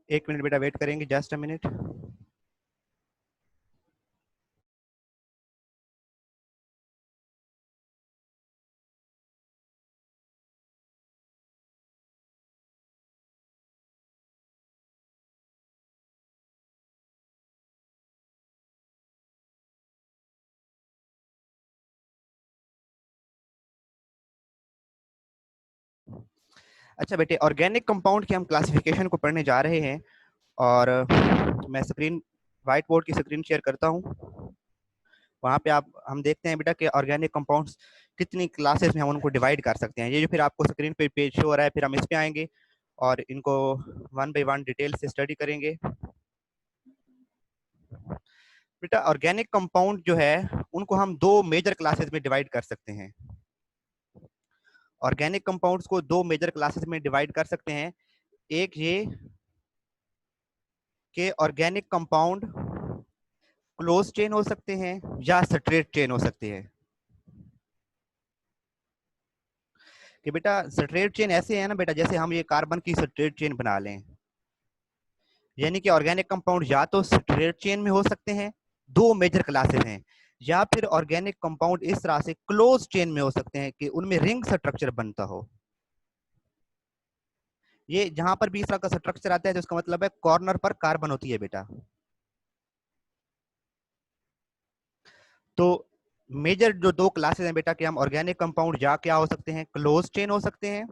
एक मिनट बेटा वेट करेंगे, जस्ट अ मिनट। अच्छा बेटे, ऑर्गेनिक कंपाउंड की हम क्लासिफिकेशन को पढ़ने जा रहे हैं, और मैं स्क्रीन व्हाइट बोर्ड की स्क्रीन शेयर करता हूँ। वहाँ पे आप हम देखते हैं बेटा कि ऑर्गेनिक कंपाउंड्स कितनी क्लासेस में हम उनको डिवाइड कर सकते हैं। ये जो फिर आपको स्क्रीन पे पेज शो हो रहा है, फिर हम इस पे आएंगे और इनको वन बाय वन डिटेल से स्टडी करेंगे। बेटा ऑर्गेनिक कंपाउंड जो है उनको हम दो मेजर क्लासेस में डिवाइड कर सकते हैं। ऑर्गेनिक कंपाउंड्स को दो मेजर क्लासेस में डिवाइड कर सकते हैं। एक ये कि ऑर्गेनिक कंपाउंड क्लोज चेन हो सकते हैं या स्ट्रेट चेन हो सकते हैं। कि बेटा स्ट्रेट चेन ऐसे है ना बेटा, जैसे हम ये कार्बन की स्ट्रेट चेन बना लें, यानी कि ऑर्गेनिक कंपाउंड या तो स्ट्रेट चेन में हो सकते हैं, दो मेजर क्लासेस हैं, या फिर ऑर्गेनिक कंपाउंड इस तरह से क्लोज चेन में हो सकते हैं कि उनमें रिंग स्ट्रक्चर बनता हो। ये जहां पर भी इस तरह का स्ट्रक्चर आता है तो इसका मतलब है कॉर्नर पर कार्बन होती है बेटा। तो मेजर जो दो क्लासेस हैं बेटा कि हम ऑर्गेनिक कंपाउंड या क्या हो सकते हैं, क्लोज चेन हो सकते हैं,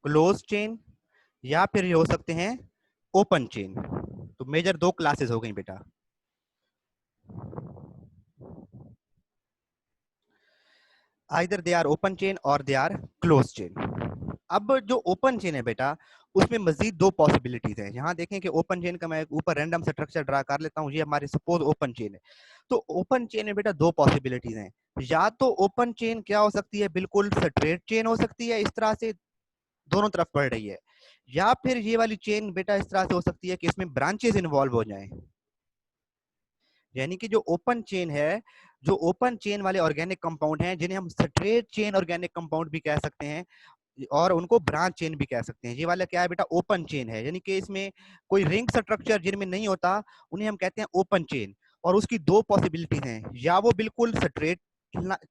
क्लोज चेन, या फिर ये हो सकते हैं ओपन चेन। तो मेजर दो क्लासेस हो गई बेटा। Either they are open chain or they are close chain. अब जो ओपन चेन है बेटा उसमें मजीद दो पॉसिबिलिटीज हैं। यहाँ देखें कि ओपन चेन का मैं ऊपर रैंडम स्ट्रक्चर ड्रा कर लेता हूँ। ये हमारे सपोज ओपन चेन है। तो ओपन चेन में बेटा दो पॉसिबिलिटीज हैं। या तो ओपन चेन क्या हो सकती है, बिल्कुल स्ट्रेट चेन हो सकती है, इस तरह से दोनों तरफ बढ़ रही है, या फिर ये वाली चेन बेटा इस तरह से हो सकती है कि इसमें ब्रांचेस इन्वॉल्व हो जाएं। यानी कि जो ओपन चेन है, जो ओपन चेन वाले ऑर्गेनिक कंपाउंड हैं जिन्हें हम स्ट्रेट चेन ऑर्गेनिक कंपाउंड भी कह सकते हैं और उनको ब्रांच चेन भी कह सकते हैं। ये वाला क्या है बेटा, ओपन चेन है, यानी कि इसमें कोई रिंग स्ट्रक्चर जिनमें नहीं होता उन्हें हम कहते हैं ओपन चेन। और उसकी दो पॉसिबिलिटीज हैं, या वो बिल्कुल स्ट्रेट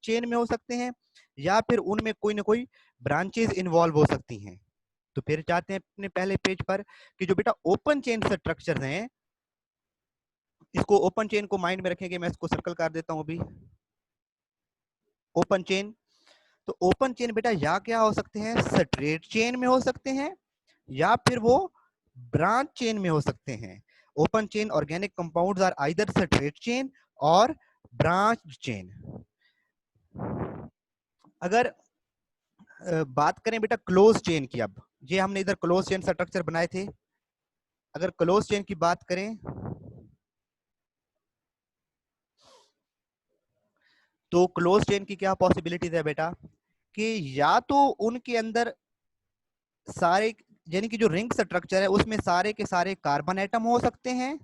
चेन में हो सकते हैं या फिर उनमें कोई ना कोई ब्रांचेस इन्वॉल्व हो सकती हैं। तो फिर जाते हैं अपने पहले पेज पर कि जो बेटा ओपन चेन स्ट्रक्चर हैं, इसको ओपन चेन को माइंड में रखेंगे, मैं इसको सर्कल कर देता हूं अभी। ओपन चेन, तो ओपन चेन बेटा या क्या हो सकते हैं, स्ट्रेट चेन में हो सकते हैं या फिर वो ब्रांच चेन में हो सकते हैं। Open chain organic compounds are either straight chain or branch chain. अगर बात करें बेटा क्लोज चेन की, अब ये हमने इधर क्लोज चेन स्ट्रक्चर बनाए थे। अगर क्लोज चेन की बात करें तो क्लोज चेन की क्या पॉसिबिलिटीज है बेटा कि या तो उनके अंदर सारे, यानी कि जो रिंग स्ट्रक्चर है उसमें सारे के सारे कार्बन एटम हो सकते हैं,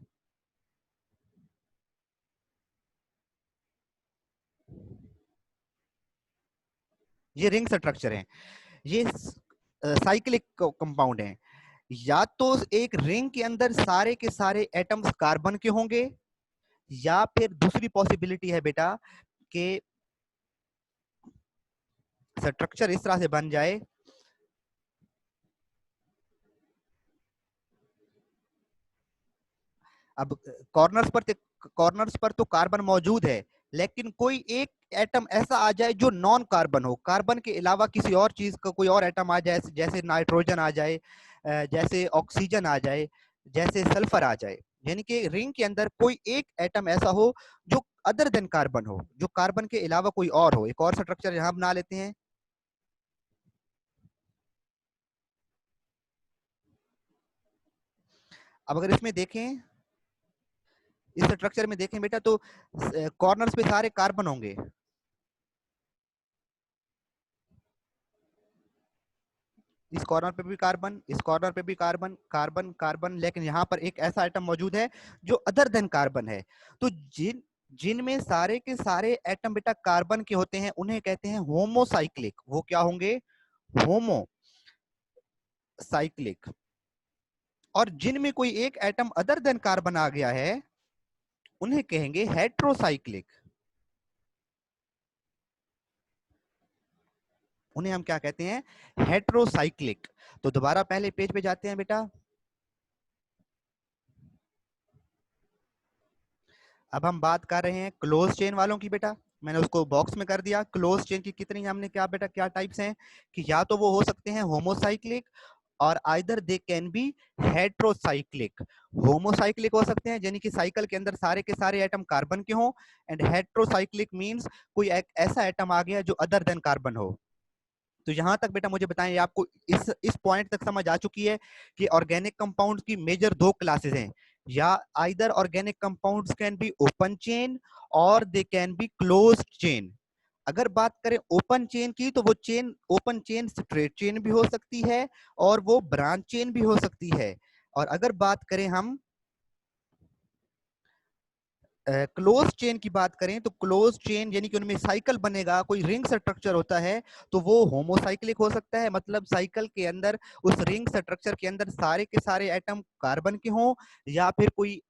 ये रिंग स्ट्रक्चर है, ये साइक्लिक कंपाउंड है। या तो एक रिंग के अंदर सारे के सारे एटम्स कार्बन के होंगे, या फिर दूसरी पॉसिबिलिटी है बेटा कि स्ट्रक्चर इस तरह से बन जाए, अब कॉर्नर्स पर तो कार्बन मौजूद है, लेकिन कोई एक एटम ऐसा आ जाए जो नॉन कार्बन हो, कार्बन के अलावा किसी और चीज का कोई और एटम आ जाए, जैसे नाइट्रोजन आ जाए, जैसे ऑक्सीजन आ जाए, जैसे सल्फर आ जाए। यानी कि रिंग के अंदर कोई एक एटम ऐसा हो जो अदर देन कार्बन हो, जो कार्बन के अलावा कोई और हो। एक और स्ट्रक्चर यहां बना लेते हैं। अब अगर इसमें देखें, इस स्ट्रक्चर में देखें बेटा, तो कॉर्नर्स पे सारे कार्बन होंगे, इस कॉर्नर पे भी कार्बन, इस कॉर्नर पे भी कार्बन, कार्बन कार्बन, लेकिन यहाँ पर एक ऐसा आइटम मौजूद है जो अदर देन कार्बन है। तो जिनमें सारे के सारे एटम बेटा कार्बन के होते हैं उन्हें कहते हैं होमोसाइक्लिक। वो क्या होंगे, होमो साइक्लिक, और जिनमें कोई एक एटम अदर देन कार्बन आ गया है उन्हें कहेंगे हेट्रोसाइक्लिक। उन्हें हम क्या कहते हैं? हेट्रोसाइक्लिक। तो दोबारा पहले पेज पे जाते हैं बेटा। अब हम बात कर रहे हैं क्लोज चेन वालों की बेटा। मैंने उसको बॉक्स में कर दिया। क्लोज चेन की कितनी हमने क्या बेटा क्या टाइप्स हैं कि या तो वो हो सकते हैं होमोसाइक्लिक और either they can B heterocyclic. Homocyclic हो सकते हैं यानी कि साइकिल के अंदर सारे के सारे एटम कार्बन के हों, एंड हेट्रोसाइक्लिक मींस कोई एक ऐसा एटम आ गया जो अदर देन कार्बन हो। तो यहां तक बेटा मुझे बताएं, आपको इस पॉइंट तक समझ आ चुकी है कि ऑर्गेनिक कंपाउंड्स की मेजर दो क्लासेस हैं, या either organic compounds can be open chain or they can be closed chain. अगर बात करें ओपन चेन की तो वो chain open chain straight chain भी हो सकती है और वो ब्रांच चेन भी हो सकती है। और अगर बात करें हम क्लोज चेन की बात करें तो क्लोज चेन यानी कि उनमें साइकिल बनेगा, कोई रिंग स्ट्रक्चर होता है, तो वो होमोसाइक्लिक हो सकता है। मतलब साइकिल के अंदर उस रिंग स्ट्रक्चर के अंदर सारे के सारे एटम कार्बन के हों, या फिर कोई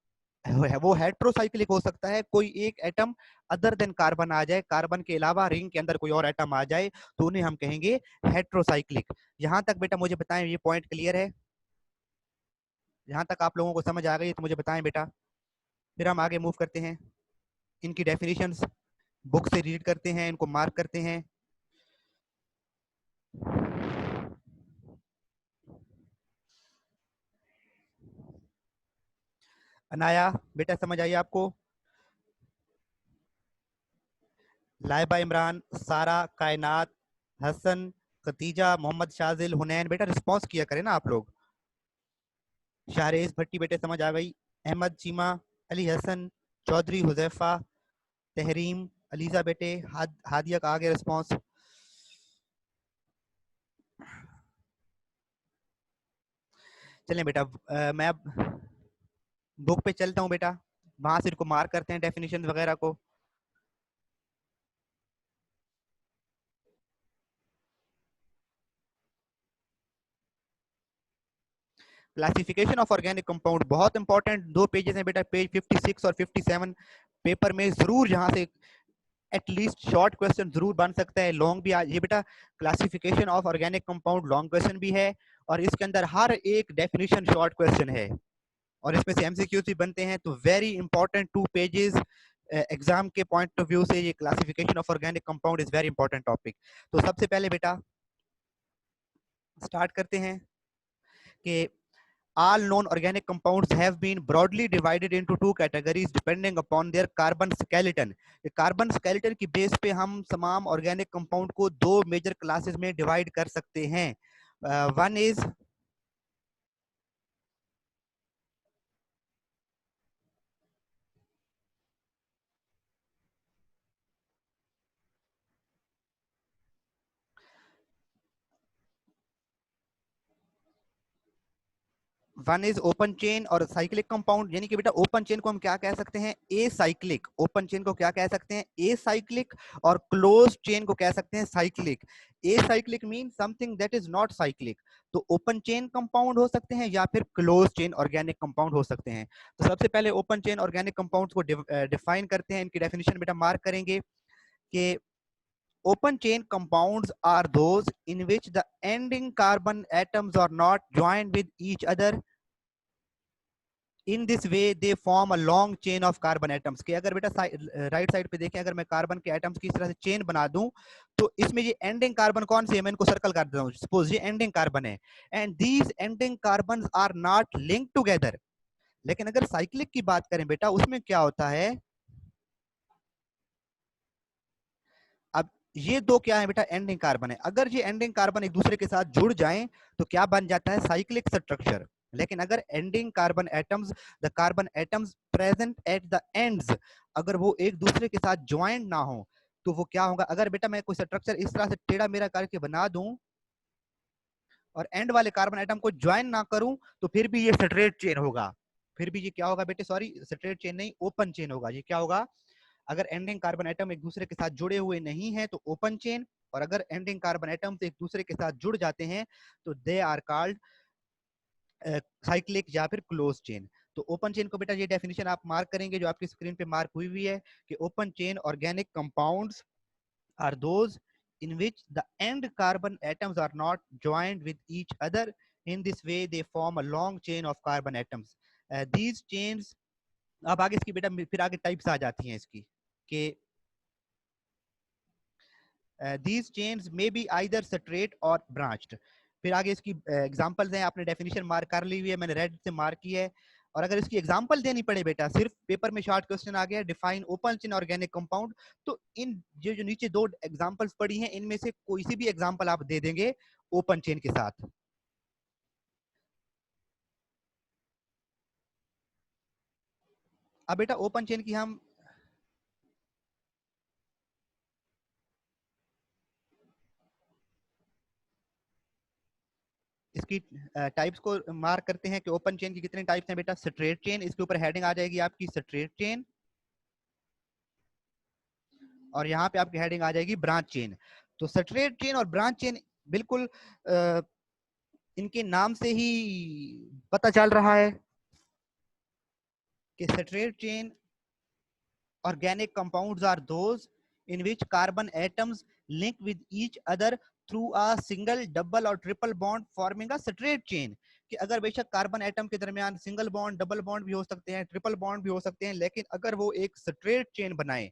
वो हेट्रोसाइक्लिक हो सकता है, कोई एक एटम अदर देन कार्बन आ जाए, कार्बन के अलावा रिंग के अंदर कोई और एटम आ जाए, तो उन्हें हम कहेंगे हेट्रोसाइक्लिक। यहां तक बेटा मुझे बताएं ये पॉइंट क्लियर है? यहां तक आप लोगों को समझ आ गई तो मुझे बताएं बेटा, फिर हम आगे मूव करते हैं। इनकी डेफिनेशंस बुक से रीड करते हैं, इनको मार्क करते हैं। अनाया बेटा समझ आई आपको? लाइबा इमरान, सारा, कायनात, हसन, खतीजा, मोहम्मद शाजिल, हुनैन, बेटा रिस्पॉन्स किया करें ना आप लोग। शाहरेज भट्टी बेटे समझ आ गई। अहमद चीमा, अली हसन, चौधरी हुजैफा, तहरीम, अलीजा बेटे, हादिया का आगे रिस्पॉन्स। चलें बेटा, मैं अब बुक पे चलता हूँ बेटा, वहां से इनको मार्क करते हैं डेफिनेशन वगैरह को। क्लासिफिकेशन ऑफ ऑर्गेनिक कंपाउंड बहुत इंपॉर्टेंट, दो पेजेस हैं बेटा, पेज 56 और 57। पेपर में जरूर यहाँ से एटलीस्ट शॉर्ट क्वेश्चन जरूर बन सकता है, लॉन्ग भी ये बेटा classification of organic compound long question भी है, और इसके अंदर हर एक डेफिनेशन शॉर्ट क्वेश्चन है, और इसमें से एमसीक्यूज भी बनते हैं। तो वेरी इंपॉर्टेंट 2 पेजेस एग्जाम के पॉइंट ऑफ व्यू से ये classification of organic compound is very important topic. तो सबसे पहले बेटा स्टार्ट करते हैं कि all known organic compounds have been broadly divided into two categories depending upon their carbon skeleton। Carbon skeleton की बेस पे हम तमाम ऑर्गेनिक कंपाउंड को दो मेजर क्लासेस में डिवाइड कर सकते हैं। One is open chain or cyclic compound, यानी कि बेटा ओपन चेन को हम क्या कह सकते हैं? A cyclic. ओपन चेन को क्या कह सकते हैं? A cyclic. और क्लोज चेन को कह सकते हैं cyclic. A cyclic mean something that is not cyclic. तो ओपन चेन कंपाउंड हो सकते हैं या फिर क्लोज चेन ऑर्गेनिक कंपाउंड हो सकते हैं। तो सबसे पहले ओपन चेन ऑर्गेनिक कंपाउंड्स को डिफाइन करते हैं, इनकी डेफिनेशन बेटा मार्क करेंगे कि open chain compounds are those in which the ending carbon atoms are not joined with each other in this way they form a long chain of carbon atoms. के अगर बेटा right side पे देखें, अगर मैं carbon के atoms की इस तरह से चेन बना दूं तो इसमें ये एंडिंग कार्बन कौन से है, मैं इनको सर्कल कर देता हूं, सपोज ये एंडिंग कार्बन है, and these ending carbon are not linked together. लेकिन अगर साइक्लिक की बात करें बेटा, उसमें क्या होता है, अब ये दो क्या है बेटा, एंडिंग कार्बन है, अगर ये एंडिंग कार्बन एक दूसरे के साथ जुड़ जाएं तो क्या बन जाता है, साइक्लिक स्ट्रक्चर। लेकिन अगर ending carbon atoms, the carbon atoms present at the ends, अगर वो एक दूसरे के साथ ज्वाइंट ना हो तो वो क्या होगा, अगर बेटा मैं कोई स्ट्रक्चर इस तरह से टेढ़ा मेढ़ा करके बना दूं और एंड वाले कार्बन एटम को ज्वाइन ना करूं तो फिर भी ये स्ट्रेट चेन होगा। फिर भी ये क्या होगा बेटे, सॉरी स्ट्रेट चेन नहीं, ओपन चेन होगा। ये क्या होगा, अगर एंडिंग कार्बन एटम एक दूसरे के साथ जुड़े हुए नहीं है तो ओपन चेन, और अगर एंडिंग कार्बन एटम्स एक दूसरे के साथ जुड़ जाते हैं तो दे आर कॉल्ड साइक्लिक या फिर क्लोज चेन। तो ओपन चेन को बेटा ये डेफिनेशन आप मार्क करेंगे जो आपकी स्क्रीन पे मार्क हुई हुई है कि open chain organic compounds are those in which the end carbon atoms are not joined with each other. In this way, they form a long chain of carbon atoms. These chains, अब आगे इसकी बेटा फिर आगे types आ जाती हैं इसकी कि these chains may be either straight or branched. फिर आगे इसकी एग्जांपल्स हैं, आपने डेफिनेशन मार्क कर ली हुई है, मैंने रेड से मार्क की है। और अगर इसकी एग्जांपल देनी पड़े बेटा, सिर्फ पेपर में शॉर्ट क्वेश्चन आ गया define open chain organic compound, तो इन जो नीचे दो एग्जांपल्स पड़ी हैं इनमें से कोई सी भी एग्जांपल आप दे देंगे ओपन चेन के साथ। अब बेटा ओपन चेन की हम इसकी टाइप्स को मार्क करते हैं कि ओपन चेन की कितने टाइप्स हैं बेटा। स्ट्रेट चेन, इसके ऊपर हेडिंग आ जाएगी आपकी स्ट्रेट चेन, और यहाँ पे आपकी हेडिंग आ जाएगी ब्रांच चेन। तो straight chain or branch chain बिल्कुल इनके नाम से ही पता चल रहा है कि straight chain organic compounds are those in which carbon atoms link with each other through a single, double और triple bond forming a straight chain. कि अगर बेशक कार्बन एटम के दरमियान सिंगल बॉन्ड, डबल बॉन्ड भी हो सकते हैं, ट्रिपल बॉन्ड भी हो सकते हैं, लेकिन अगर वो एक स्ट्रेट चेन बनाए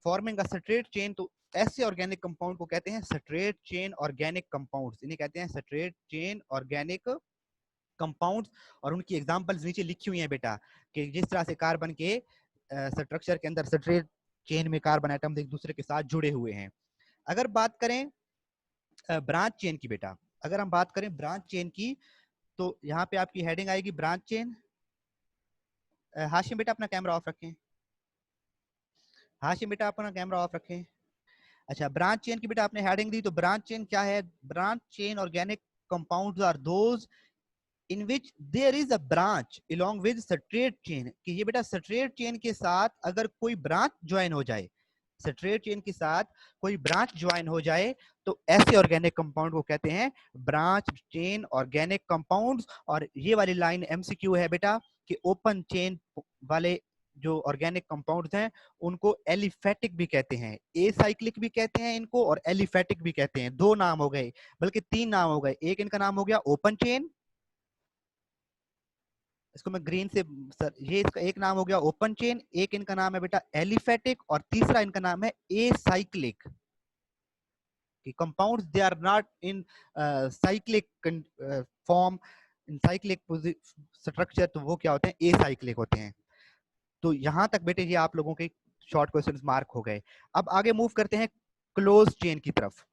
फॉर्मिंग अ स्ट्रेट चेन, तो ऐसे ऑर्गेनिक कंपाउंड को कहते हैं स्ट्रेट चेन ऑर्गेनिक कंपाउंड्स। इन्हें कहते हैं स्ट्रेट चेन ऑर्गेनिक कंपाउंड्स। और उनकी एग्जांपल्स नीचे लिखी हुई हैं बेटा कि जिस तरह से कार्बन के स्ट्रक्चर के अंदर स्ट्रेट चेन में कार्बन एटम्स एक दूसरे के साथ जुड़े हुए हैं। अगर बात करें ब्रांच चेन की बेटा, अगर हम बात करें ब्रांच चेन की, तो यहाँ पे आपकी हेडिंग आएगी ब्रांच चेन। हाशिम बेटा अपना कैमरा ऑफ रखें, हाशिम बेटा अपना कैमरा ऑफ रखें। अच्छा, ब्रांच चेन की बेटा आपने हेडिंग दी, तो ब्रांच चेन क्या है? Branch chain organic compounds are those in which there is a branch along with straight chain। कि ये बेटा स्ट्रेट चेन के साथ अगर कोई ब्रांच ज्वाइन हो जाए, स्ट्रेट चेन के साथ कोई ब्रांच ज्वाइन हो जाए, तो ऐसे ऑर्गेनिक कंपाउंड को कहते हैं ब्रांच चेन ऑर्गेनिक कंपाउंड्स। और ये वाली लाइन एमसीक्यू है बेटा कि ओपन चेन वाले जो ऑर्गेनिक कंपाउंड्स हैं उनको एलिफेटिक भी कहते हैं, ए साइक्लिक भी कहते हैं इनको, और एलिफेटिक भी कहते हैं। दो नाम हो गए, बल्कि तीन नाम हो गए। एक इनका नाम हो गया ओपन चेन, इसको मैं ग्रीन से सर, ये इसका एक नाम हो गया ओपन चेन, एक इनका नाम है बेटा एलिफेटिक, और तीसरा इनका नाम है ए साइक्लिक। कि compounds they are not in cyclic form, in cyclic structure, तो वो क्या होते हैं? ए साइक्लिक होते हैं। तो यहां तक बेटे ये आप लोगों के शॉर्ट क्वेश्चंस मार्क हो गए। अब आगे मूव करते हैं क्लोज चेन की तरफ।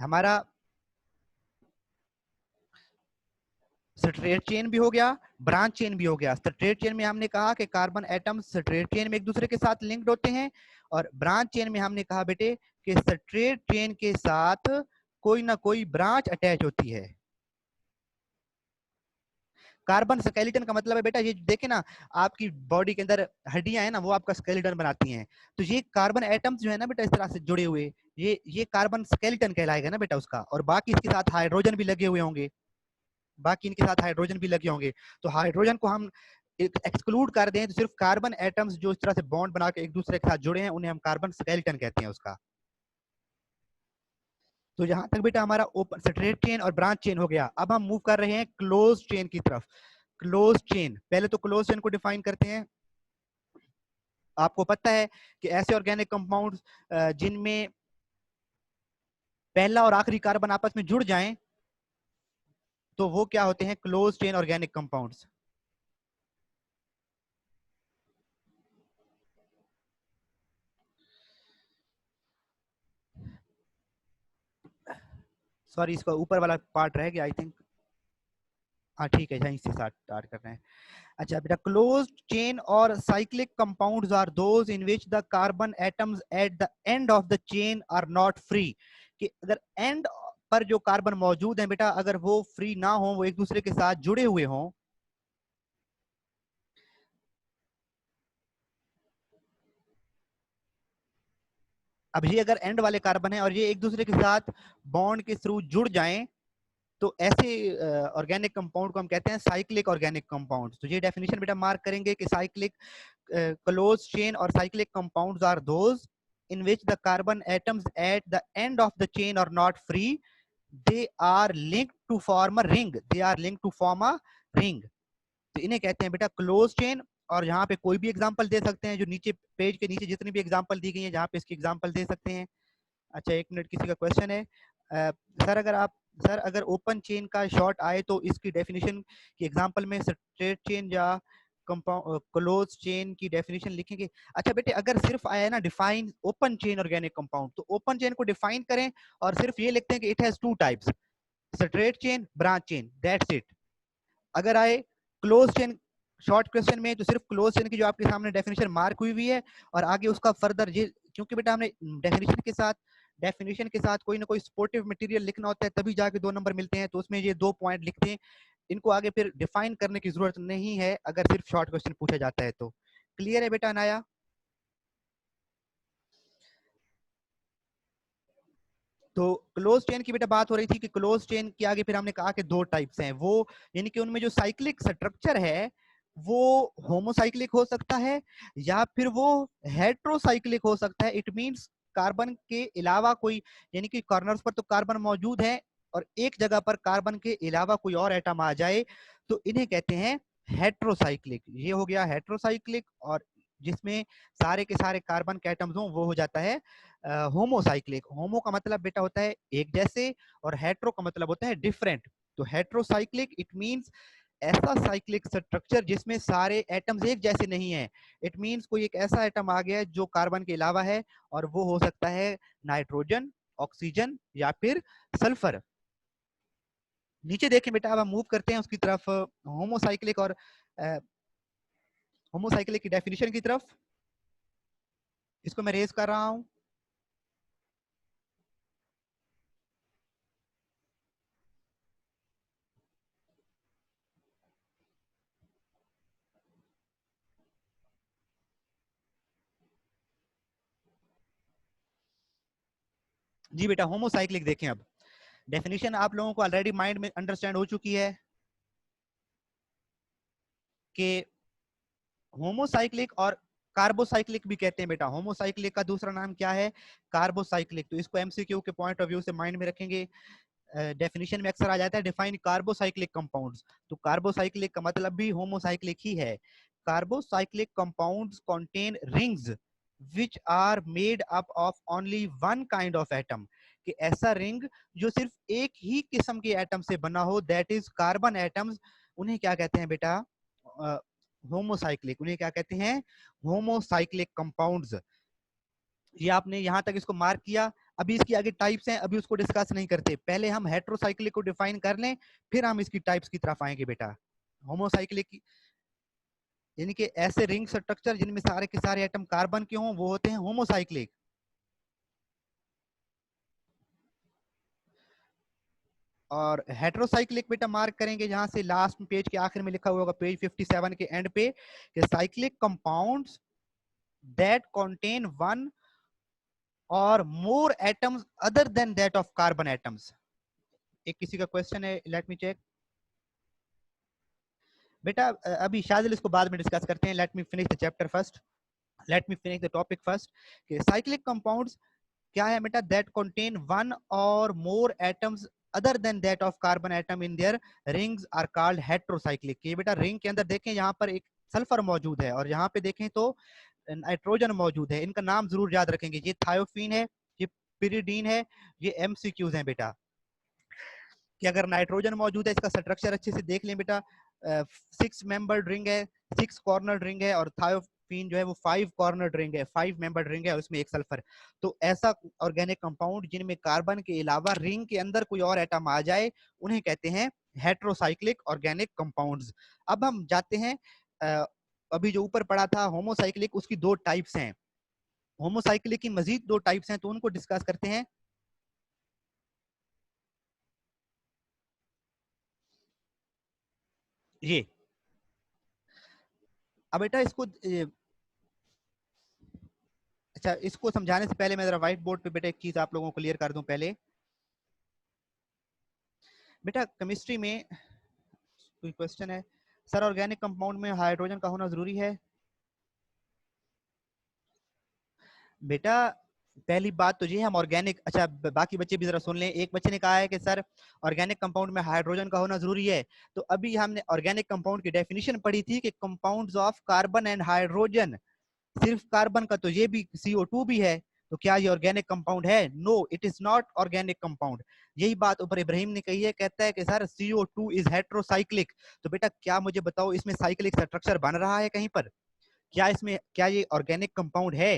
हमारा स्ट्रेट चेन भी हो गया, ब्रांच चेन भी हो गया। स्ट्रेट चेन में हमने कहा कि कार्बन एटम्स स्ट्रेट चेन में एक दूसरे के साथ लिंक्ड होते हैं, और ब्रांच चेन में हमने कहा बेटे कि स्ट्रेट चेन के साथ कोई ना कोई ब्रांच अटैच होती है। कार्बन स्केलेटन का मतलब है बेटा, ये देखे ना आपकी बॉडी के अंदर हड्डियां हैं ना, वो आपका स्केलेटन बनाती हैं। तो ये कार्बन एटम्स जो है ना बेटा इस तरह से जुड़े हुए, ये कार्बन स्केलेटन कहलाएगा ना बेटा उसका। और बाकी इसके साथ हाइड्रोजन भी लगे हुए होंगे, बाकी इनके साथ हाइड्रोजन भी लगे होंगे। तो हाइड्रोजन को हम एक्सक्लूड कर दें तो सिर्फ कार्बन एटम्स जो इस तरह से बॉन्ड बना के एक दूसरे के साथ जुड़े हैं उन्हें हम कार्बन स्केलेटन कहते हैं उसका। तो यहां तक बेटा हमारा open straight chain or branch chain हो गया। अब हम मूव कर रहे हैं क्लोज चेन की तरफ। क्लोज चेन, पहले तो क्लोज चेन को डिफाइन करते हैं। आपको पता है कि ऐसे ऑर्गेनिक कंपाउंड्स जिनमें पहला और आखिरी कार्बन आपस में जुड़ जाएं तो वो क्या होते हैं? Close chain organic compounds. Sorry, इसका ऊपर वाला पार्ट रह गया आई थिंक। हाँ ठीक है, यहीं से स्टार्ट कर रहे हैं। अच्छा बेटा, closed chain or cyclic compounds are those in which the carbon atoms at the end of the chain are not free. कि अगर एंड पर जो कार्बन मौजूद है बेटा, अगर वो फ्री ना हो, वो एक दूसरे के साथ जुड़े हुए हों, अब ये अगर एंड वाले कार्बन है और ये एक दूसरे के साथ बॉन्ड के थ्रू जुड़ जाएं तो ऐसे ऑर्गेनिक कंपाउंड को हम कहते हैं साइक्लिक ऑर्गेनिक कंपाउंड। तो ये डेफिनेशन बेटा मार्क करेंगे कि cyclic close chain or cyclic compounds are those in which the carbon atoms at the end of the chain are not free, they are linked to form a ring, they are linked to form a ring। तो इन्हें कहते हैं बेटा close chain. और यहाँ पे कोई भी एग्जांपल दे सकते हैं, जो नीचे पेज के नीचे जितनी भी एग्जांपल दी गई है जहाँ पे इसकी एग्जांपल दे सकते हैं। अच्छा एक मिनट, किसी का क्वेश्चन है सर, अगर ओपन चेन का शॉर्ट आए तो इसकी डेफिनेशन की एग्जांपल में स्ट्रेट चेन या कंपाउंड क्लोज चेन की डेफिनेशन लिखेंगे। अच्छा बेटे अगर सिर्फ आया ना define open chain organic compound, तो ओपन चेन को डिफाइन करें और सिर्फ ये लिखते हैं कि it has two types, straight chain, branch chain, that's it. अगर आए क्लोज चेन शॉर्ट क्वेश्चन में तो सिर्फ क्लोज चेन की जो आपके सामने डेफिनेशन मार्क हुई हुई है और आगे उसका फर्दर ये, क्योंकि बेटा हमने डेफिनेशन के साथ कोई ना कोई सपोर्टिव मटेरियल लिखना होता है तभी जाके 2 नंबर मिलते हैं, तो उसमें ये 2 पॉइंट लिखते हैं। इनको आगे फिर डिफाइन करने की जरूरत नहीं है अगर सिर्फ शॉर्ट क्वेश्चन पूछा जाता है तो। क्लियर है बेटा अनाया? तो क्लोज चेन की बेटा बात हो रही थी कि क्लोज चेन के आगे फिर हमने कहा कि 2 टाइप्स हैं, वो यानी कि उनमें जो साइक्लिक स्ट्रक्चर है वो होमोसाइक्लिक हो सकता है या फिर वो हेट्रोसाइक्लिक हो सकता है। इट मींस कार्बन के अलावा कोई, यानी कि कॉर्नर्स पर तो कार्बन मौजूद है और एक जगह पर कार्बन के अलावा कोई और एटम आ जाए तो इन्हें कहते हैं हेट्रोसाइक्लिक। ये हो गया हेट्रोसाइक्लिक, और जिसमें सारे के सारे कार्बन के एटम्स हों वो हो जाता है होमोसाइक्लिक। होमो का मतलब बेटा होता है एक जैसे और हेट्रो का मतलब होता है डिफरेंट। तो हेट्रोसाइक्लिक इट मींस ऐसा साइक्लिक स्ट्रक्चर जिसमें सारे एटम्स एक जैसे नहीं है। इट मींस कोई एक ऐसा एटम आ गया है जो कार्बन के अलावा है, और वो हो सकता है नाइट्रोजन, ऑक्सीजन या फिर सल्फर। नीचे देखें बेटा, अब हम मूव करते हैं उसकी तरफ, होमोसाइक्लिक और होमोसाइक्लिक की डेफिनेशन की तरफ। इसको मैं रेज कर रहा हूं। जी बेटा होमोसाइक्लिक देखें, अब डेफिनेशन आप लोगों को ऑलरेडी माइंड में अंडरस्टैंड हो चुकी है कि होमोसाइक्लिक और कार्बोसाइक्लिक भी कहते हैं बेटा। होमोसाइक्लिक का दूसरा नाम क्या है? कार्बोसाइक्लिक। तो इसको एमसीक्यू के पॉइंट ऑफ व्यू से माइंड में रखेंगे। डेफिनेशन में अक्सर आ जाता है डिफाइन कार्बोसाइक्लिक कंपाउंड्स, तो कार्बोसाइक्लिक का मतलब भी होमोसाइक्लिक ही है। Carbocyclic compounds contain rings which are made up of only one kind of atom, कि ऐसा रिंग जो सिर्फ एक ही किस्म के एटम से बना हो, दैट इज कार्बन एटम्स। उन्हें क्या कहते हैं बेटा? होमोसाइक्लिक। उन्हें क्या कहते हैं? Homocyclic compounds. ये आपने यहां तक इसको मार्क किया। अभी इसकी आगे टाइप्स हैं, अभी उसको डिस्कस नहीं करते, पहले हम हेट्रोसाइक्लिक को डिफाइन कर लें फिर हम इसकी टाइप्स की तरफ आएंगे बेटा। होमोसाइक्लिक यानी कि ऐसे रिंग स्ट्रक्चर जिनमें सारे के सारे एटम कार्बन के हों वो होते हैं होमोसाइक्लिक। और हेट्रोसाइक्लिक बेटा मार्क करेंगे जहां से लास्ट पेज के आखिर में लिखा हुआ होगा, पेज 57 के एंड पे, कि cyclic compounds that contain one or more atoms other than that of carbon atoms. एक किसी का क्वेश्चन है, लेट मी चेक। बेटा अभी शायद इसको बाद में डिस्कस करते हैं, let me finish the chapter first, let me finish the topic first. कि साइक्लिक कंपाउंड्स क्या है बेटा? That contain one or more atoms other than that of carbon atom in their rings are called heterocyclic. ये बेटा ring के अंदर देखें यहाँ पर एक सल्फर मौजूद है और यहाँ पे देखें तो नाइट्रोजन मौजूद है। इनका नाम जरूर याद रखेंगे, ये थायोफीन है, ये पिरिडीन है, ये एमसीक्यूज हैं बेटा। कि अगर नाइट्रोजन मौजूद है, इसका स्ट्रक्चर अच्छे से देख लें बेटा, 6 मेंबर्ड रिंग है, 6 कॉर्नर रिंग है, और थायोफीन जो है वो 5 कॉर्नर रिंग है, 5 मेंबर्ड रिंग है और उसमें एक सल्फर। तो ऐसा ऑर्गेनिक कंपाउंड जिनमें कार्बन के अलावा रिंग के अंदर कोई और एटम आ जाए उन्हें कहते हैं हेट्रोसाइक्लिक ऑर्गेनिक कंपाउंड्स। अब हम जाते हैं, अभी जो ऊपर पड़ा था होमोसाइक्लिक, उसकी 2 टाइप्स हैं। होमोसाइक्लिक की मजीद 2 टाइप्स हैं तो उनको डिस्कस करते हैं। ये अब बेटा इसको अच्छा, इसको समझाने से पहले मैं जरा व्हाइट बोर्ड पे बेटा एक चीज आप लोगों को क्लियर कर दूं पहले। बेटा केमिस्ट्री में कोई क्वेश्चन है सर, ऑर्गेनिक कंपाउंड में हाइड्रोजन का होना जरूरी है? बेटा पहली बात तो ये है, हम ऑर्गेनिक, अच्छा बाकी बच्चे भी जरा सुन लें। एक बच्चे ने कहा है कि सर ऑर्गेनिक कंपाउंड में हाइड्रोजन का होना जरूरी है। तो अभी हमने ऑर्गेनिक कंपाउंड की डेफिनेशन पढ़ी थी कि compounds of carbon and hydrogen. सिर्फ कार्बन का तो ये भी CO2 भी है, तो क्या ये ऑर्गेनिक कंपाउंड है? No, it is not organic compound. यही बात ऊपर इब्राहिम ने कही है, कहता है कि सर CO2 इज हेट्रोसाइक्लिक। तो बेटा क्या मुझे बताओ, इसमें साइक्लिक स्ट्रक्चर बन रहा है कहीं पर? क्या इसमें, क्या ये ऑर्गेनिक कंपाउंड है?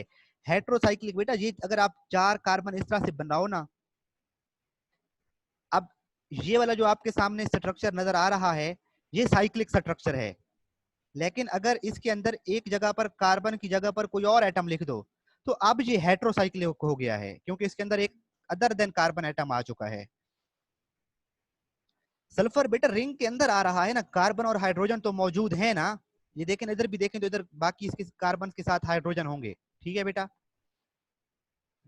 हेट्रोसाइक्लिक बेटा, ये अगर आप 4 कार्बन इस तरह से बनाओ ना, अब ये वाला जो आपके सामने स्ट्रक्चर नजर आ रहा है, ये साइक्लिक स्ट्रक्चर है। लेकिन अगर इसके अंदर एक जगह पर कार्बन की जगह पर कोई और एटम लिख दो, तो अब ये हेट्रोसाइक्लिक हो गया है, क्योंकि इसके अंदर एक अदर देन कार्बन एटम आ चुका है। सल्फर बेटा रिंग के अंदर आ रहा है ना, कार्बन और हाइड्रोजन तो मौजूद है ना। ये देखें, इधर भी देखें तो इधर बाकी इसके कार्बन के साथ हाइड्रोजन होंगे। ठीक है बेटा,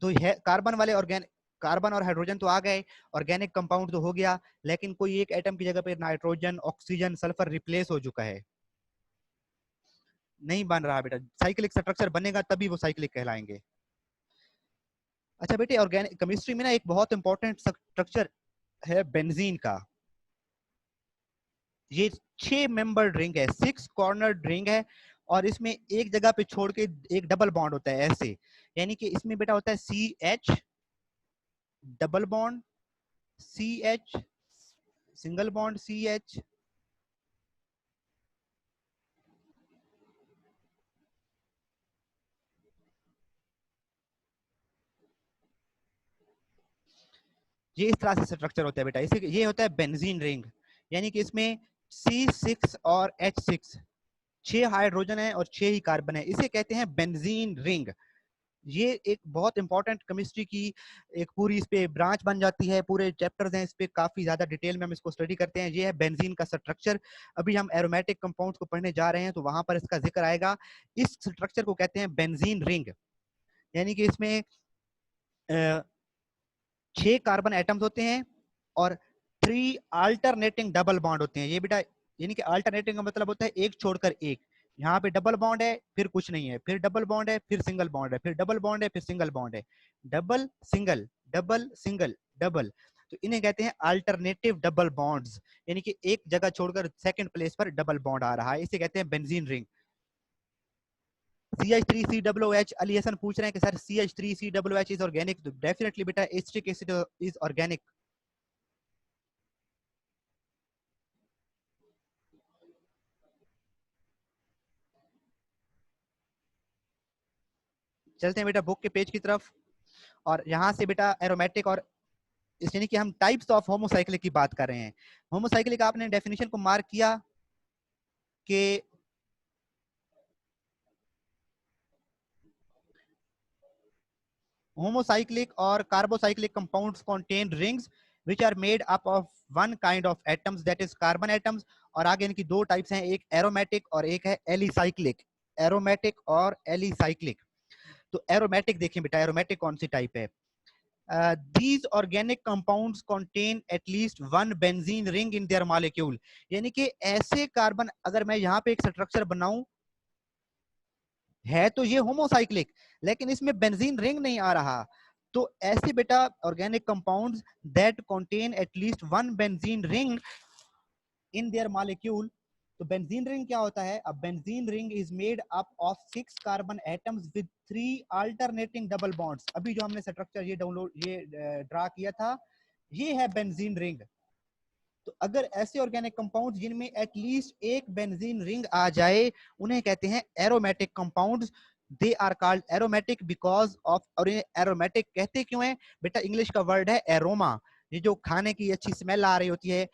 तो है कार्बन वाले ऑर्गेनिक, कार्बन और हाइड्रोजन तो आ गए, ऑर्गेनिक कंपाउंड तो हो गया। लेकिन कोई एक एटम की जगह पे नाइट्रोजन, ऑक्सीजन, सल्फर रिप्लेस हो चुका है, नहीं बन रहा बेटा। साइक्लिक स्ट्रक्चर बनेगा तभी वो साइक्लिक कहलाएंगे। अच्छा बेटे, ऑर्गेनिक केमिस्ट्री में ना एक बहुत इंपॉर्टेंट स्ट्रक्चर है बेंजीन का। ये 6 मेंबर्ड रिंग है, 6 कॉर्नर्ड रिंग है, और इसमें एक जगह पे छोड़ के एक डबल बॉन्ड होता है ऐसे। यानी कि इसमें बेटा होता है CH double bond, CH single bond, CH। ये इस तरह से स्ट्रक्चर होता है बेटा, इसे ये होता है बेंजीन रिंग। यानी कि इसमें C6 और H6, 6 हाइड्रोजन है और 6 ही कार्बन है, इसे कहते हैं बेंजीन रिंग। ये एक बहुत इंपॉर्टेंट केमिस्ट्री की एक पूरी इस पे ब्रांच बन जाती है, पूरे चैप्टर्स हैं इस पे, काफी ज्यादा डिटेल में हम इसको स्टडी करते हैं। ये है बेंजीन का स्ट्रक्चर। अभी हम एरोमेटिक कंपाउंड्स को पढ़ने जा रहे हैं, तो वहां पर इसका जिक्र आएगा। इस स्ट्रक्चर को कहते हैं बेंजीन रिंग। यानी कि इसमें 6 कार्बन एटम्स होते हैं और 3 अल्टरनेटिंग डबल बॉन्ड होते हैं। ये बेटा, यानी कि अल्टरनेटिंग का मतलब होता है एक छोड़कर एक। यहाँ पे डबल बॉन्ड है, फिर कुछ नहीं है, फिर डबल बॉन्ड है, फिर सिंगल बॉन्ड है, फिर डबल बॉन्ड है, फिर सिंगल बॉन्ड है, double single double single double. तो इन्हें कहते हैं अल्टरनेटिव डबल बॉन्ड्स। यानी कि एक जगह छोड़कर सेकंड प्लेस पर डबल बॉन्ड आ रहा है, इसे कहते हैं benzene ring. CH3COOH, Ali Hasan पूछ रहे हैं कि सर CH3COOH इज ऑर्गेनिक? तो डेफिनेटली बेटा एसिटिक एसिड इज ऑर्गेनिक। चलते हैं बेटा बुक के पेज की तरफ, और यहाँ से बेटा एरोमेटिक और इस यानी कि हम टाइप्स ऑफ होमोसाइक्लिक की बात कर रहे हैं। होमोसाइक्लिक आपने डेफिनेशन को मार्क किया कि homocyclic or carbocyclic compounds contain rings which are made up of one kind of atoms, that is carbon atoms। और आगे इनकी दो टाइप्स हैं, एक एरोमेटिक और एक है एलिसाइक्लिक। एरोमेटिक और एलिसाइक्लिक। तो एरोमेटिक देखें बेटा, एरोमेटिक कौन सी टाइप है? these organic compounds contain at least one benzene ring in their molecule। यानी कि ऐसे कार्बन, अगर मैं यहाँ पे एक स्ट्रक्चर बनाऊं, है तो ये होमोसाइक्लिक, लेकिन इसमें बेंजीन रिंग नहीं आ रहा। तो ऐसे बेटा organic compounds that contain at least one benzene ring in their molecule. तो बेंजीन रिंग क्या होता है? अब benzene ring is made up of 6 carbon atoms with 3 alternating double bonds. अभी जो हमने स्ट्रक्चर ये डाउनलोड, ये ड्रा किया था, ये है बेंजीन रिंग। तो अगर ऐसे ऑर्गेनिक कंपाउंड जिनमें एटलीस्ट एक बेंजीन रिंग आ जाए, उन्हें कहते हैं aromatic compounds. They are called aromatic because of, और इन्हें एरोमेटिक कहते क्यों है बेटा? इंग्लिश का वर्ड है एरोमा। ये जो खाने की अच्छी स्मेल आ रही होती है,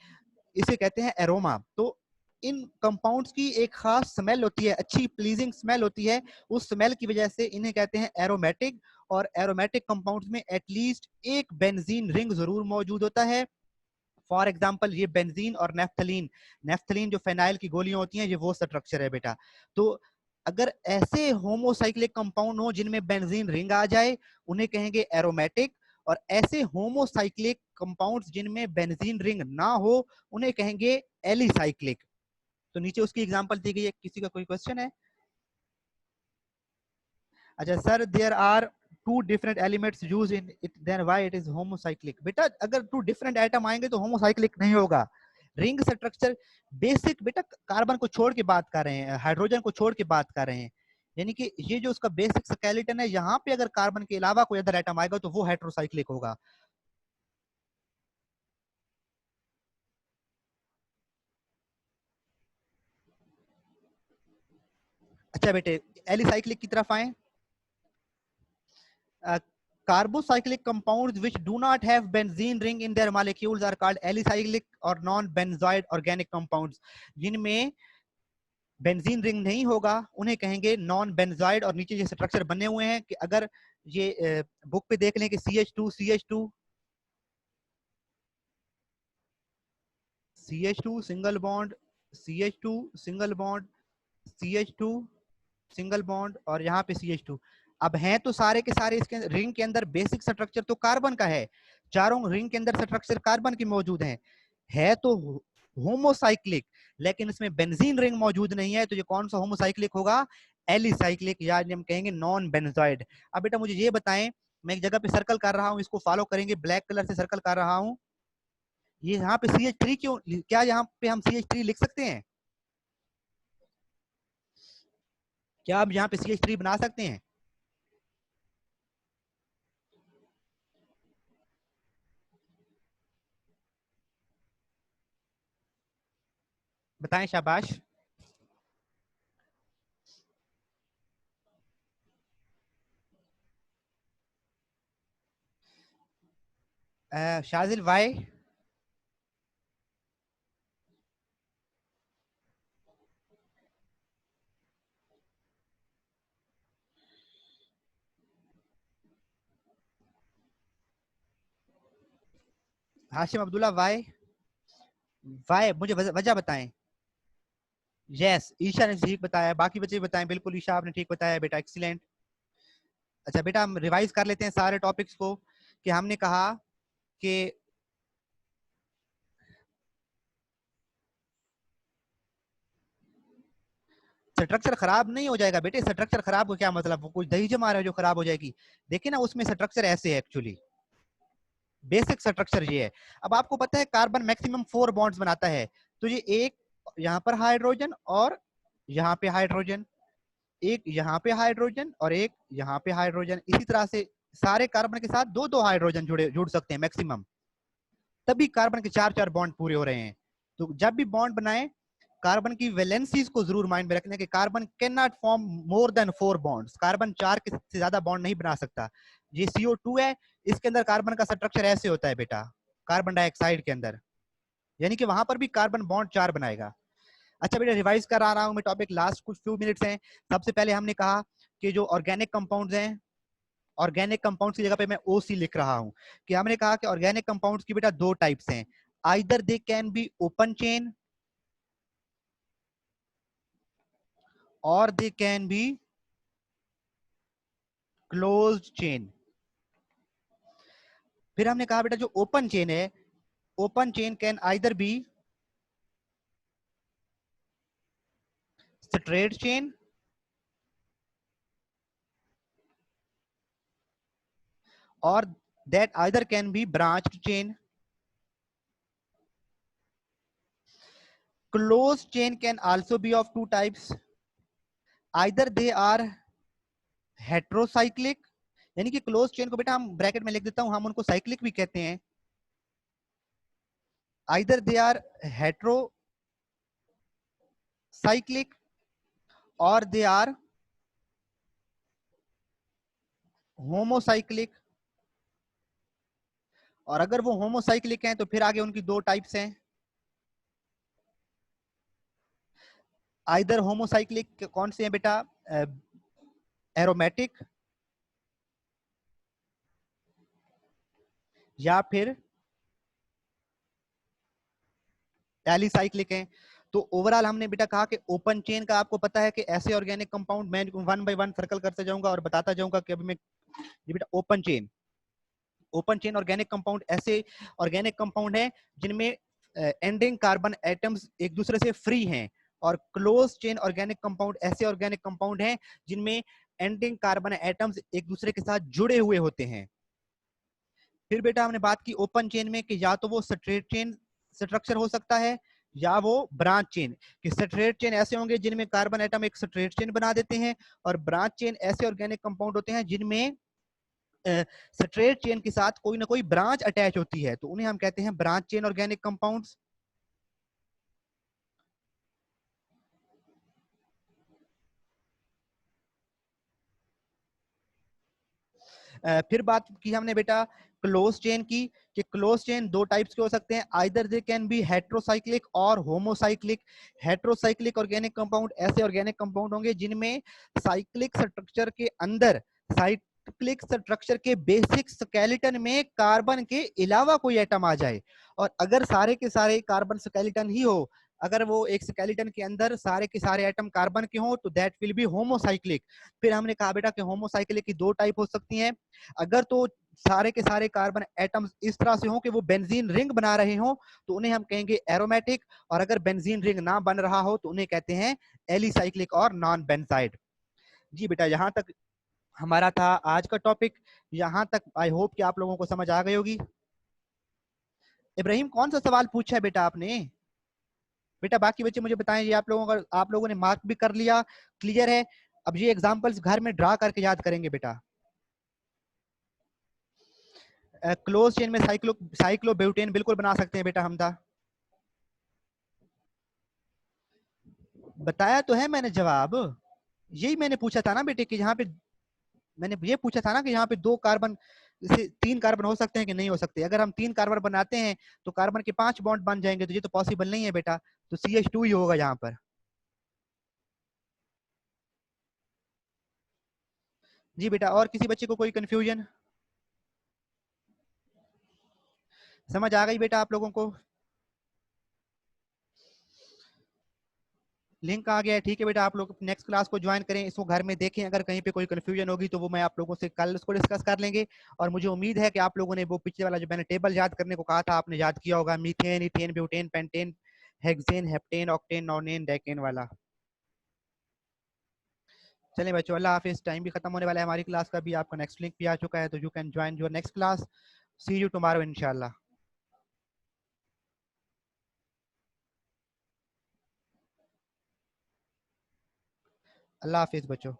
इसे कहते हैं एरोमा। तो इन कंपाउंड्स की एक खास स्मेल होती है, अच्छी प्लीजिंग स्मेल होती है, उस स्मेल की वजह से इन्हें कहते हैं एरोमेटिक। और एरोमेटिक कंपाउंड्स में एटलीस्ट एक बेंजीन रिंग जरूर मौजूद होता है। फॉर एग्जाम्पल ये बेंजीन और नेफ्थलीन, नेफ्थलीन जो फेनाइल की गोलियां होती हैं, ये वो स्ट्रक्चर है बेटा। तो अगर ऐसे होमोसाइक्लिक कंपाउंड हो जिनमें बेंजीन रिंग आ जाए उन्हें कहेंगे एरोमेटिक, और ऐसे होमोसाइक्लिक कंपाउंड्स जिनमें बेंजीन रिंग ना हो उन्हें कहेंगे एलिसाइक्लिक। तो नीचे उसकी एग्जांपल दी गई है, किसी का कोई क्वेश्चन है? अच्छा sir, there are two different elements use in it, then why it is homocyclic? बेटा अगर टू डिफरेंट एटम आएंगे तो होमोसाइक्लिक नहीं होगा। रिंग स्ट्रक्चर बेसिक, बेटा कार्बन को छोड़ के बात कर रहे हैं, हाइड्रोजन को छोड़ के बात कर रहे हैं, यानी कि ये जो उसका बेसिक स्केलेटन है, यहाँ पे अगर कार्बन के अलावा कोई अदर एटम आएगा तो वो हेटेरोसाइक्लिक होगा। अच्छा बेटे, एलिसाइक्लिक की तरफ आए। Carbocyclic compounds which do not have benzene ring in their molecules are called alicyclic or non-benzoid organic compounds। जिनमें बेंजीन रिंग नहीं होगा उन्हें कहेंगे नॉन बेंजाइड। और नीचे ये स्ट्रक्चर बने हुए हैं कि अगर ये बुक पे देख लें कि CH2 CH2 CH2 single bond, CH2 single bond, CH2 single bond, और यहाँ पे CH2। अब हैं तो सारे के सारे इसके रिंग के अंदर बेसिक स्ट्रक्चर तो कार्बन का है, चारों रिंग के अंदर स्ट्रक्चर कार्बन की मौजूद है तो होमोसाइक्लिक, लेकिन इसमें बेंजीन रिंग मौजूद नहीं है, तो ये कौन सा होमोसाइक्लिक होगा? एलिसाइक्लिक, या हम कहेंगे नॉन बेंजॉइड। अब बेटा मुझे ये बताएं, मैं एक जगह पे सर्कल कर रहा हूं, इसको फॉलो करेंगे, ब्लैक कलर से सर्कल कर रहा हूं, ये यहाँ पे CH3 क्यों, क्या यहाँ पे हम CH3 लिख सकते हैं? क्या आप यहाँ पे CH3 बना सकते हैं? बताएं, शाबाश। Shajil why. Hashim Abdullah why. Why मुझे वजह बताएं। यस, ईशा ने ठीक बताया, बाकी बच्चे बताएं। बिल्कुल ईशा, आपने ठीक बताया बेटा, एक्सीलेंट। अच्छा बेटा, हम रिवाइज कर लेते हैं सारे टॉपिक्स को। कि हमने कहा कि स्ट्रक्चर खराब नहीं हो जाएगा बेटे। स्ट्रक्चर खराब हो क्या मतलब, वो कुछ दही जमा रहा है जो खराब हो जाएगी? देखिए ना, उसमें स्ट्रक्चर ऐसे है एक्चुअली, बेसिक स्ट्रक्चर ये है। अब आपको पता है कार्बन मैक्सिमम 4 बॉन्ड्स बनाता है, तो ये एक यहाँ पर हाइड्रोजन और यहाँ पे हाइड्रोजन, एक यहाँ पे हाइड्रोजन और एक यहाँ पे हाइड्रोजन, इसी तरह से सारे कार्बन के साथ दो दो हाइड्रोजन जुड़ सकते हैं मैक्सिमम, तभी कार्बन के 4 4 बॉन्ड पूरे हो रहे हैं। तो जब भी बॉन्ड बनाए, कार्बन की वैलेंसीज को जरूर माइंड में रखना कि carbon can not form more than 4 bonds, carbon 4 के से ज्यादा बॉन्ड नहीं बना सकता। ये CO2 है, इसके अंदर कार्बन का स्ट्रक्चर ऐसे होता है बेटा, कार्बन डाइऑक्साइड के अंदर, यानी कि वहां पर भी कार्बन बॉन्ड 4 बनाएगा। अच्छा बेटा, रिवाइज करा रहा हूं मैं टॉपिक, लास्ट कुछ फ्यू मिनट्स हैं। सबसे पहले हमने कहा कि जो ऑर्गेनिक कंपाउंड्स हैं, ऑर्गेनिक कंपाउंड्स की जगह पे मैं OC लिख रहा हूं, कि हमने कहा कि ऑर्गेनिक कंपाउंड्स की बेटा दो टाइप्स हैं, either they can be open chain or they can be closed chain. फिर हमने कहा बेटा जो ओपन चेन है, open chain can either be straight chain or that either can be branched chain। Closed chain can also be of two types, either they are heterocyclic, यानी कि close chain को बेटा हम ब्रैकेट में लिख देता हूं, हम उनको साइक्लिक भी कहते हैं, either they are heterocyclic or they are homocyclic। और अगर वो होमोसाइक्लिक हैं तो फिर आगे उनकी दो टाइप्स हैं, आइदर होमोसाइक्लिक कौन से हैं बेटा, एरोमेटिक या फिर एलिसाइक्लिक हैं। तो ओवरऑल हमने बेटा कहा कि ओपन चेन का आपको पता है कि ऐसे ऑर्गेनिक कंपाउंड, मैं वन बाय वन सर्कल करते जाऊंगा और बताता जाऊंगा कि अभी मैं, ये बेटा ओपन चेन ऑर्गेनिक कंपाउंड ऐसे ऑर्गेनिक कंपाउंड है जिनमें एंडिंग कार्बन एटम्स एक दूसरे से फ्री हैं, और क्लोज चेन ऑर्गेनिक कंपाउंड ऐसे ऑर्गेनिक कंपाउंड हैं जिनमें एंडिंग कार्बन एटम्स एक दूसरे के साथ जुड़े हुए होते हैं। फिर बेटा हमने बात की ओपन चेन में कि या तो वो स्ट्रेट चेन स्ट्रक्चर हो सकता है या वो ब्रांच चेन, कि स्ट्रेट चेन ऐसे होंगे जिनमें कार्बन एटम एक स्ट्रेट चेन बना देते हैं, और ब्रांच चेन ऐसे ऑर्गेनिक कंपाउंड होते हैं जिनमें स्ट्रेट चेन के साथ कोई ना कोई ब्रांच अटैच होती है, तो उन्हें हम कहते हैं ब्रांच चेन ऑर्गेनिक कंपाउंड्स। फिर बात की हमने बेटा क्लोज चेन की, कि क्लोज चेन दो टाइप्स के हो सकते हैं, either they can B heterocyclic और होमोसाइक्लिक। हेट्रोसाइक्लिक ऑर्गेनिक कंपाउंड ऐसे ऑर्गेनिक कंपाउंड होंगे जिनमें साइक्लिक स्ट्रक्चर के अंदर, साइक्लिक स्ट्रक्चर के बेसिक स्केलेटन में कार्बन के अलावा कोई एटम आ जाए, और अगर सारे के सारे कार्बन स्केलेटन ही हो, अगर वो एक स्केलेटन के अंदर सारे के सारे एटम कार्बन के हो, तो दैट विल बी होमोसाइक्लिक। फिर हमने कहा बेटा कि होमोसाइक्लिक की दो टाइप हो सकती हैं, अगर तो सारे के सारे कार्बन एटम्स इस तरह से हो कि वो बेंजीन रिंग बना रहे हो, तो उन्हें हम कहेंगे एरोमेटिक, और अगर बेंजीन रिंग ना बन रहा हो तो उन्हें कहते हैं एलिसाइक्लिक और नॉन बेंजाइड। जी बेटा, यहाँ तक हमारा था आज का टॉपिक। यहाँ तक आई होप कि आप लोगों को समझ आ गई होगी। इब्राहिम, कौन सा सवाल पूछा है बेटा आपने? बेटा बाकी बच्चे मुझे बताएं, ये आप लोगों ने मार्क भी कर लिया, क्लियर है? अब ये एग्जांपल्स घर में ड्रा करके याद करेंगे बेटा। क्लोज चेन में साइक्लोब्यूटेन बिल्कुल बना सकते हैं बेटा हमदा। बताया तो है मैंने जवाब, यही मैंने पूछा था ना बेटे कि यहाँ पे मैंने ये पूछा था ना कि यहाँ पे दो कार्बन से तीन कार्बन हो सकते हैं कि नहीं हो सकते। अगर हम तीन कार्बन बनाते हैं तो कार्बन के 5 बॉन्ड बन जाएंगे, तो ये तो पॉसिबल नहीं है बेटा, तो CH2 ही होगा यहाँ पर। जी बेटा, और किसी बच्चे को कोई कंफ्यूजन? समझ आ गई बेटा आप लोगों को? लिंक आ गया है, ठीक है बेटा। आप लोग नेक्स्ट क्लास को ज्वाइन करें, इसको घर में देखें, अगर कहीं पे कोई कंफ्यूजन होगी तो वो मैं आप लोगों से कल उसको डिस्कस कर लेंगे। और मुझे उम्मीद है कि आप लोगों ने वो पिछले वाला जो मैंने टेबल याद करने को कहा था, आपने याद किया होगा, methane, ethane, butane, pentane, hexane, heptane, octane, nonane, decane वाला। चलें बच्चों, अल्लाह हाफिज। टाइम भी खत्म होने वाला है हमारी क्लास का भी, आपका नेक्स्ट लिंक भी आ चुका है, तो you can join your next class. See you tomorrow इंशाल्लाह। अल्लाह हाफिज बच्चों।